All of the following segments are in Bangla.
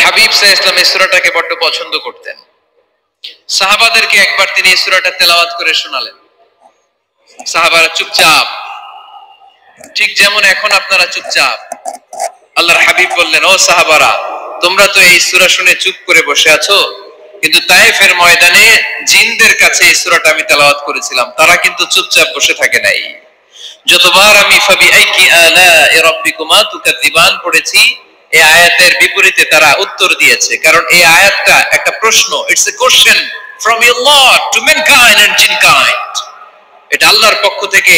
হাবিব সাল্লাল্লাহু আলাইহি ওয়াসাল্লাম এই সূরাটাকে বড় পছন্দ করতেন। সাহাবাদেরকে একবার তিনি এই সূরাটা তেলাওয়াত করে শোনালেন। সাহাবারা চুপচাপ, ঠিক যেমন এখন আপনারা চুপচাপ। আল্লাহর হাবিব বললেন, ও সাহাবারা, তোমরা তো এই সূরা শুনে চুপ করে বসে আছো, কিন্তু তায়েফের ময়দানে জিনদের কাছে এই সূরাটা আমি তেলাওয়াত করেছিলাম, তারা কিন্তু চুপচাপ বসে থাকে নাই। যতবার আমি ফাবিআইকি আলা'i রাব্বিকুমা তুকাযযিবান পড়েছি, এই আয়াতের বিপরীতে তারা উত্তর দিয়েছে, কারণ এই আয়াতটা একটা প্রশ্ন। It's a question from your lord to mankind and jinnkind. এটা আল্লাহর পক্ষ থেকে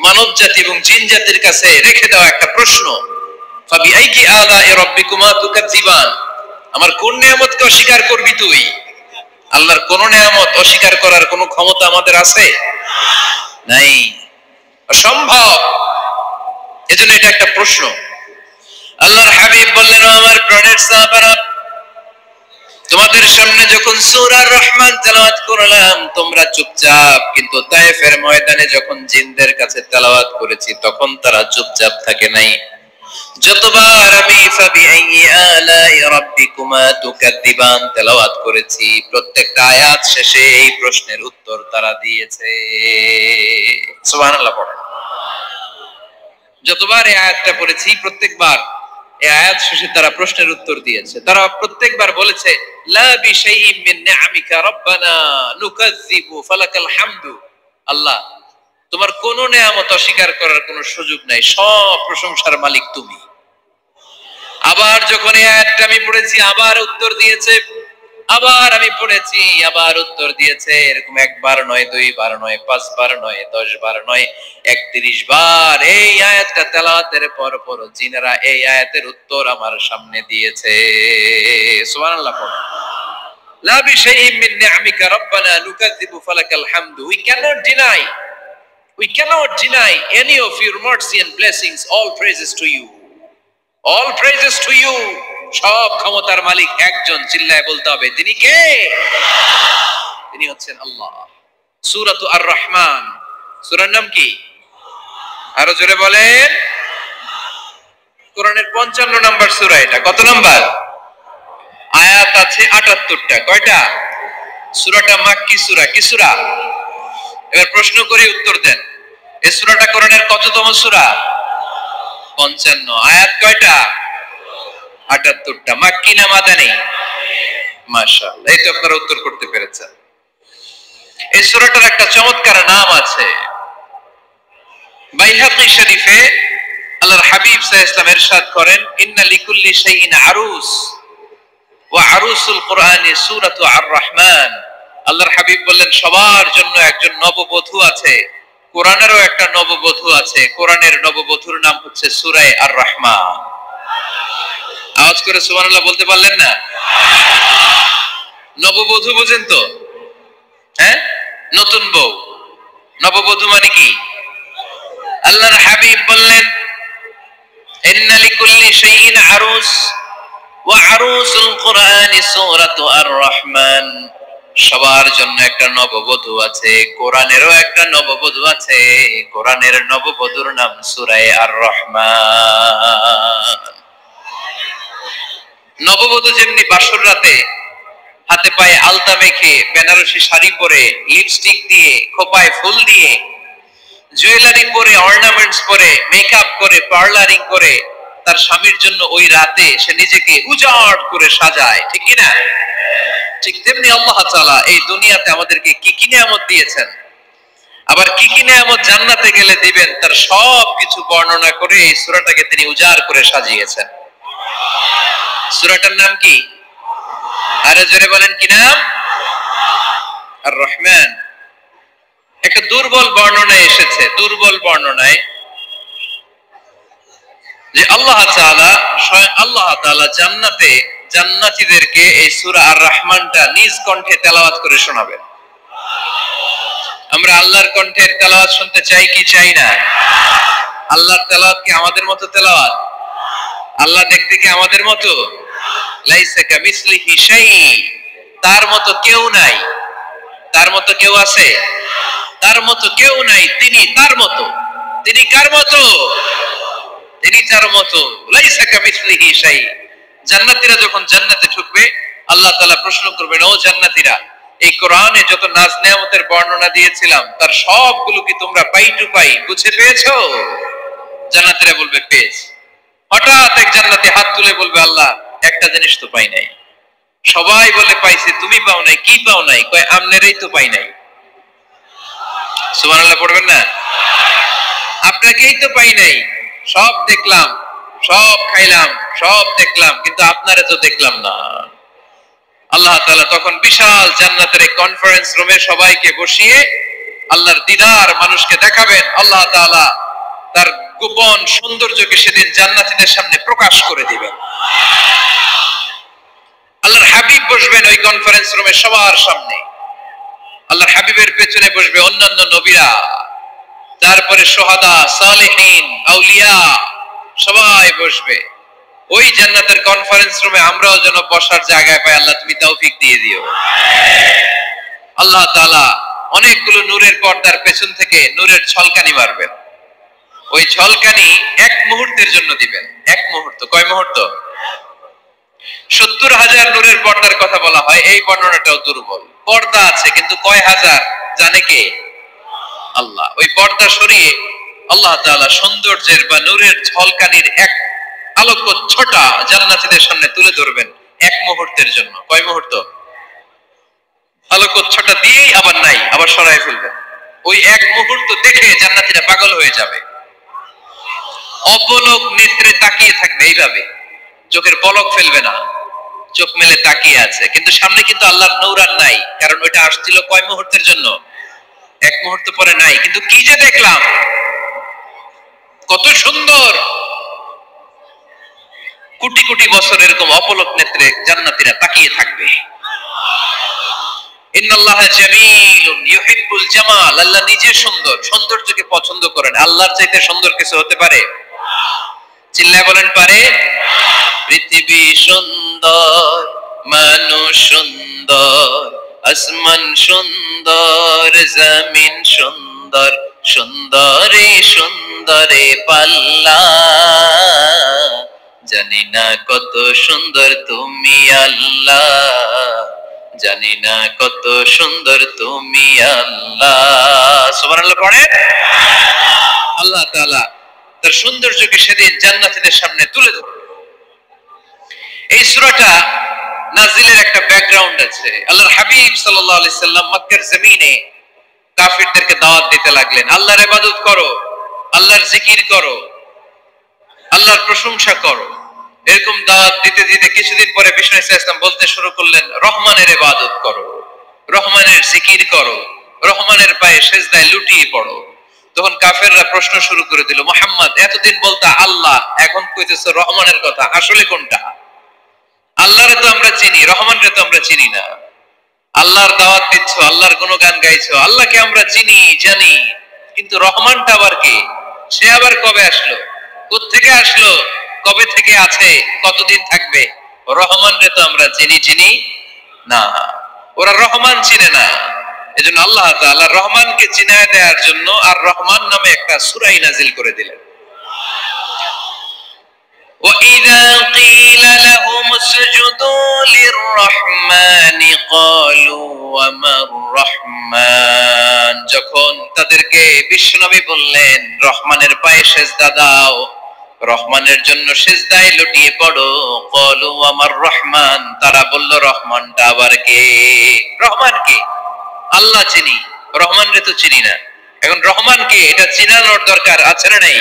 মানব জাতি এবং জিন জাতির কাছে রেখে দেওয়া একটা প্রশ্ন। ফাবিআইকি আলা'i রাব্বিকুমা তুকাযযিবান, আমার কোন নিয়ামতকে অস্বীকার করবি তুই? আল্লাহর কোন নিয়ামত অস্বীকার করার কোন ক্ষমতা আমাদের আছে? নাই, অসম্ভব। এজন্য এটা একটা প্রশ্ন। আল্লাহর হাবিব বললেন, আমার প্রাণের সাহাবারা, তোমাদের সামনে যখন সূরা রহমান তেলাওয়াত করলাম তোমরা চুপচাপ, কিন্তু তায়েফের ময়দানে যখন জিনদের কাছে তেলাওয়াত করেছি তখন তারা চুপচাপ থাকে নাই। যতবার আমি ফাবিআইয়ি আলা'i রাব্বিকুমা তুকাযযিবান তেলাওয়াত করেছি, প্রত্যেকটা আয়াত শেষে এই প্রশ্নের উত্তর তারা দিয়েছে। সুবহানাল্লাহ পড়েন। যতবার এই আয়াতটা পড়েছি প্রত্যেকবার এই আয়াত শেষে তারা প্রশ্নের উত্তর দিয়েছে। তারা প্রত্যেকবার বলেছে, লা বিশাইইন মিন নিআমিকা রাব্বানা নুকাযযিবু ফালাকাল হামদু। আল্লাহ, তোমার কোন নিয়ামত অস্বীকার করার কোন সুযোগ নাই, সব প্রশংসার মালিক তুমি। আবার যখন এই আয়াতটা আমি পড়েছি আবার উত্তর দিয়েছে, আবার আমি পড়েছি আবার উত্তর দিয়েছে। এরকম একবার নয়, দুইবার নয়, 5 বার নয়, 10 বার নয়, 31 বার এই আয়াতটা তেলাওয়াতের পর পর জিনেরা এই আয়াতের উত্তর আমার সামনে দিয়েছে। সুবহানাল্লাহ পড়ো। লা বিশাইইন মিন নিআমিকা রাব্বানা নুকাযযিবু ফালাকাল হামদু। We cannot deny any of your mercy and blessings. All praises to you. All praises to you. সব ক্ষমতার মালিক একজন, চিল্লায় বলতে হবে, তিনি কে? তিনি হচ্ছেন আল্লাহ। সূরাতু আর-রহমান, সূরার নাম কি? আরো জোরে বলেন। কোরআনের 55 নম্বর সূরা এটা। কত নম্বর? আয়াত আছে 78টা। কয়টা? সূরাটা মাক্কি সূরা। কি সূরা? এবার প্রশ্ন করে উত্তর দেন। এই সূরাটা কোরআনের কততম সূরা? 55। আয়াত কয়টা? 78টা। মাক্কি না মাদানী? মাশাআল্লাহ, এই তো আপনারা উত্তর করতে পেরেছেন। এই সূরাটার একটা চমৎকার নাম আছে। বাইহাকী শরীফে আল্লাহর হাবিব সাল্লাল্লাহু আলাইহি ওয়াসাল্লাম ইরশাদ করেন, ইন্না লিকুল্লি শাইইন আরুস ওয়া আরুসুল কুরআনি সূরাতু আর-রহমান। আল্লাহর হাবিব বললেন, সবার জন্য একজন নববধূ আছে, কোরআনেরও একটা নববধূ আছে। কোরআনের নববধূর নাম হচ্ছে সূরা আর-রহমান। আওয়াজ করে সুবহানাল্লাহ বলতে পারলেন না? নববধূ বুঝেন তো? হ্যাঁ, নতুন বউ। নববধূ মানে কি? আল্লাহর হাবিব বললেন, ইন্না লিকুল্লি শাইইন আরুস ওয়া আরুসুল কুরআনি সূরাতু আর-রহমান। সবার জন্য একটা নববধূ আছে, কোরআনেরও একটা নববধূ আছে। কোরআনের নববধূর নাম সূরা আর-রহমান। নববধূ যেমনি বাসর রাতে হাতে পায়ে আলতা মেখে, বেনারসি শাড়ি পরে, লিপস্টিক দিয়ে, খোপায় ফুল দিয়ে, জুয়েলারি পরে, অর্নামেন্টস পরে, মেকআপ করে, পার্লারিং করে তার স্বামীর জন্য ওই রাতে সে নিজেকে উজাড় করে সাজায়, ঠিক কি না? ঠিক তেমনি আল্লাহ তাআলা এই দুনিয়াতে আমাদেরকে কি কি নিয়ামত দিয়েছেন, আবার কি কি নিয়ামত জান্নাতে গেলে দিবেন, তার সব কিছু বর্ণনা করে এই সূরাটাকে তিনি উজাড় করে সাজিয়েছেন। সূরাটার নাম কি? আরে জোরে বলেন, কি নাম? আর-রহমান। একটা দুর্বল বর্ণনায় এসেছে, দুর্বল বর্ণনায়, যে আল্লাহ তাআলা, স্বয়ং আল্লাহ তাআলা জান্নাতে জান্নাতীদেরকে এই সূরা আর-রহমানটা নিজ কণ্ঠে তেলাওয়াত করে শোনাবেন। আমরা আল্লাহর কণ্ঠের তেলাওয়াত শুনতে চাই কি চাই না? আল্লাহর তেলাওয়াত কি আমাদের মতো তেলাওয়াত? আল্লাহ দেখতে কি আমাদের মতো? লাইসা কামিসলিহি শাই, তার মতো কেউ নাই। তার মতো কেউ আছে? তার মতো কেউ নাই। তিনি তার মতো। তিনি কার মতো? তিনি তার মতো। লাইসা কামিসলিহি শাই, জান্নাতীরা যখন জান্নাতে ঢুকবে আল্লাহ তাআলা প্রশ্ন করবেন, ও জান্নাতীরা, এই কোরআনে যত নাজ নেয়ামতের বর্ণনা দিয়েছিলাম তার সবগুলো কি তোমরা পাই টু পাই বুঝে পেয়েছো? জান্নাতীরা বলবে পেয়েছি। হঠাৎ এক জান্নাতি হাত তুলে বলবে, আল্লাহ একটা জিনিস তো পাই নাই। সবাই বলে পাইছে, তুমি পাও নাই। কি পাও নাই? কয় আমনেরই তো পাই নাই। সুবহানাল্লাহ পড়বেন না? আপনাকেই তো পাই নাই। সব দেখলাম, সব খাইলাম, সব দেখলাম, কিন্তু আপনারে তো দেখলাম না। আল্লাহ তাআলা তখন বিশাল জান্নাতের এক কনফারেন্স রুমে সবাইকে বসিয়ে আল্লাহর দিদার মানুষকে দেখাবেন। আল্লাহ তাআলা তার গোপন সৌন্দর্যকে সেদিন জান্নাতীদের সামনে প্রকাশ করে দিবেন। আল্লাহর হাবিব বসবেন ওই কনফারেন্স রুমে সবার সামনে। আল্লাহর হাবিবের পেছনে বসবে অন্যান্য নবীরা, তারপরে সোহাদা, সালেহীন, আউলিয়া সবাই বসবে। ওই জান্নাতের কনফারেন্স রুমে আমরাও যেন বসার জায়গায় পাই, আল্লাহ তুমি তৌফিক দিয়ে দিও। আল্লাহ তাআলা অনেকগুলো নূরের পর্দার পেছন থেকে নূরের ঝলকানি মারবেন। ওই ঝলকানি এক মুহূর্তের জন্য দিবেন। এক মুহূর্ত। কয় মুহূর্ত? 70,000 নূরের পর্দার কথা বলা হয়, এই বর্ণনাটাও দুর্বল। পর্দা আছে কিন্তু কয় হাজার জানে কে? আল্লাহ। ওই পর্দা সরিয়ে আল্লাহ তাআলা সৌন্দর্যের বা নূরের ঝলকানির এক আলোকচ্ছটা জান্নাতীদের সামনে তুলে ধরবেন এক মুহূর্তের জন্য। কয় মুহূর্ত? আলোকচ্ছটা দিয়েই আবার নাই, আবার সরায় ফেলবেন। ওই এক মুহূর্ত দেখে জান্নাতীরা পাগল হয়ে যাবে, অপলক নেত্রে তাকিয়ে থাকবে। এইভাবে চোখের পলক ফেলবে না, চোখ মেলে তাকিয়ে আছে। কিন্তু সামনে কিন্তু আল্লাহর নূর আর নাই, কারণ ওইটা আসছিল কয় মুহূর্তের জন্য? এক মুহূর্ত পরে নাই। কিন্তু কি যে দেখলাম, কত সুন্দর! কোটি কোটি বছর এরকম অপলক নেত্রে জান্নাতীরা তাকিয়ে থাকবে। ইন্নাল্লাহা জামিলুন ইউহিব্বুল জামাল। আল্লাহ নিজে সুন্দর, সৌন্দর্যকে পছন্দ করেন। আল্লাহর চাইতে সুন্দর কিছু হতে পারে? চিল্লায় বলেন পারে? পৃথিবী সুন্দর, মানুষ সুন্দর, আসমান সুন্দর, জমিন সুন্দর, সুন্দরে সুন্দরে পাল্লা। জানি না কত সুন্দর তুমি আল্লাহ, জানি না কত সুন্দর তুমি আল্লাহ। সুবহানাল্লাহ পড়ে। আল্লাহ তাআলা তার সৌন্দর্যকে সেদিন জান্নাতীদের সামনে তুলে ধরবে। এই সূরাটা নাজিলের একটা ব্যাকগ্রাউন্ড আছে। আল্লাহর হাবিব সাল্লাল্লাহু আলাইহি সাল্লাম মক্কার জমিনে কাফিরদেরকে দাওয়াত দিতে লাগলেন, আল্লাহর ইবাদত করো, আল্লাহর জিকির করো, আল্লাহর প্রশংসা করো। এরকম দাওয়াত দিতে দিতে কিছুদিন পরে বিষ্ণু ইসা ইসলাম বলতে শুরু করলেন, রহমানের ইবাদত করো, রহমানের জিকির করো, রহমানের পায়ে সেজদায় লুটিয়ে পড়ো। তখন কাফেররা প্রশ্ন শুরু করে দিল, মুহাম্মদ এতদিন বলতা আল্লাহ, এখন কইতেছো রহমানের কথা, আসলে কোনটা? আল্লাহরে তো আমরা চিনি, রহমানরে তো আমরা চিনি না। আল্লাহর দাওয়াত দিচ্ছ, আল্লাহর গুণগান গাইছো, আল্লাহকে আমরা চিনি জানি, কিন্তু রহমানটা আবার কে? সে আবার কবে আসলো, কোত্থেকে আসলো, কবে থেকে আছে, কতদিন থাকবে? রহমানরে তো আমরা চিনি না। ওরা রহমান চিনে না। এজন্য আল্লাহ তাআলা রহমানকে চিনায় দেওয়ার জন্য আর রহমান নামে একটা সূরাই নাজিল করে দিলেন। وَإِذَا قِيلَ لَهُمُ اسْجُدُوا لِلرَّحْمَنِ قَالُوا وَمَا الرَّحْمَنُ। যখন তাদেরকে বিশ্বনবী বললেন রহমানের পায়ে সেজদা দাও, রহমানের জন্য সেজদায় লুটিয়ে পড়ো, ক্বালু ওয়ামার রহমান, তারা বলল রহমানটা আবার কে? রহমান কে? আল্লাহ চিনি, রহমানরে তো চিনি না। এখন রহমান কে এটা চিনানোর দরকার আছে না নাই?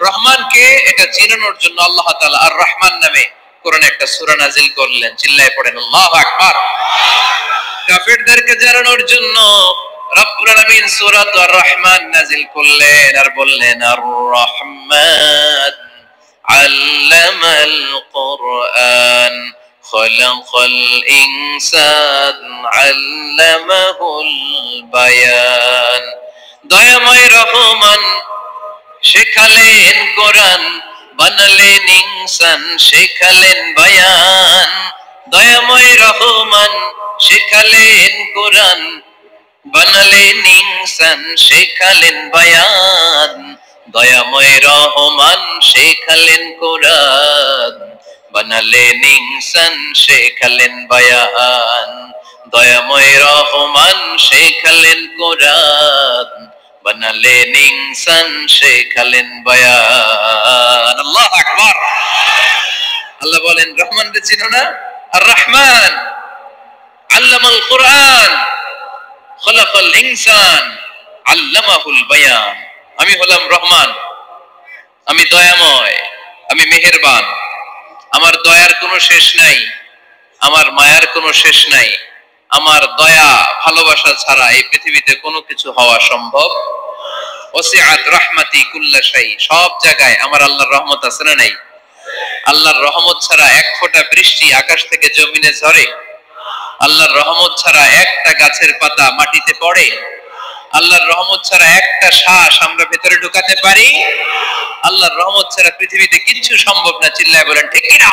রহমানকে এটা চিনানোর জন্য আল্লাহ তাআলা আর রহমান নামে কোরআনে একটা সূরা নাজিল করলেন। চিল্লায়ে পড়েন আল্লাহু আকবার। কাফেরদেরকে জানানোর জন্য রব্বুল আলামিন সূরাত আর রহমান নাজিল করলেন আর বললেন, আর রহমান আল্লামাল কুরআন খলাকাল ইনসান আল্লামাহুল বায়ান। দয়াময় রহমান শেখালেন কোরআন, বানালেন ইনসান, শেখালেন বায়ান। দয়াময় রহমান শেখালেন কোরআন, বানালেন ইনসান, শেখালেন বায়ান। দয়াময় রহমান শেখালেন কোরআন, বানালেন ইনসান শেখালেন বায়ান, দয়াময় রহমান শেখালেন কোরআন, বানালেন ইনসান শেখালেন বায়ান। আল্লাহু আকবার। আল্লাহ বলেন রহমান রে চিনো না? আর রহমান আল্লামাল কোরআন খলাকাল ইনসান আল্লামাহুল বায়ান। আমি হলাম রহমান, আমি দয়াময়, আমি মেহেরবান। আমার দয়ার কোনো শেষ নাই, আমার মায়ার কোনো শেষ নাই। আমার দয়া ভালোবাসা ছাড়া এই পৃথিবীতে কোনো কিছু হওয়া সম্ভব। ওসিআত রাহমাতি কুল্লা শাই, সব জায়গায় আমার আল্লাহর রহমত আছে না নাই? আল্লাহর রহমত ছাড়া এক ফোঁটা বৃষ্টি আকাশ থেকে জমিনে ঝরে? আল্লাহর রহমত ছাড়া একটা গাছের পাতা মাটিতে পড়ে? আল্লাহর রহমত ছাড়া একটা শ্বাস আমরা ভেতরে ঢুকাতে পারি? আল্লাহর রহমত ছাড়া পৃথিবীতে কিচ্ছু সম্ভব না। চিল্লায় বলেন ঠিক কিনা?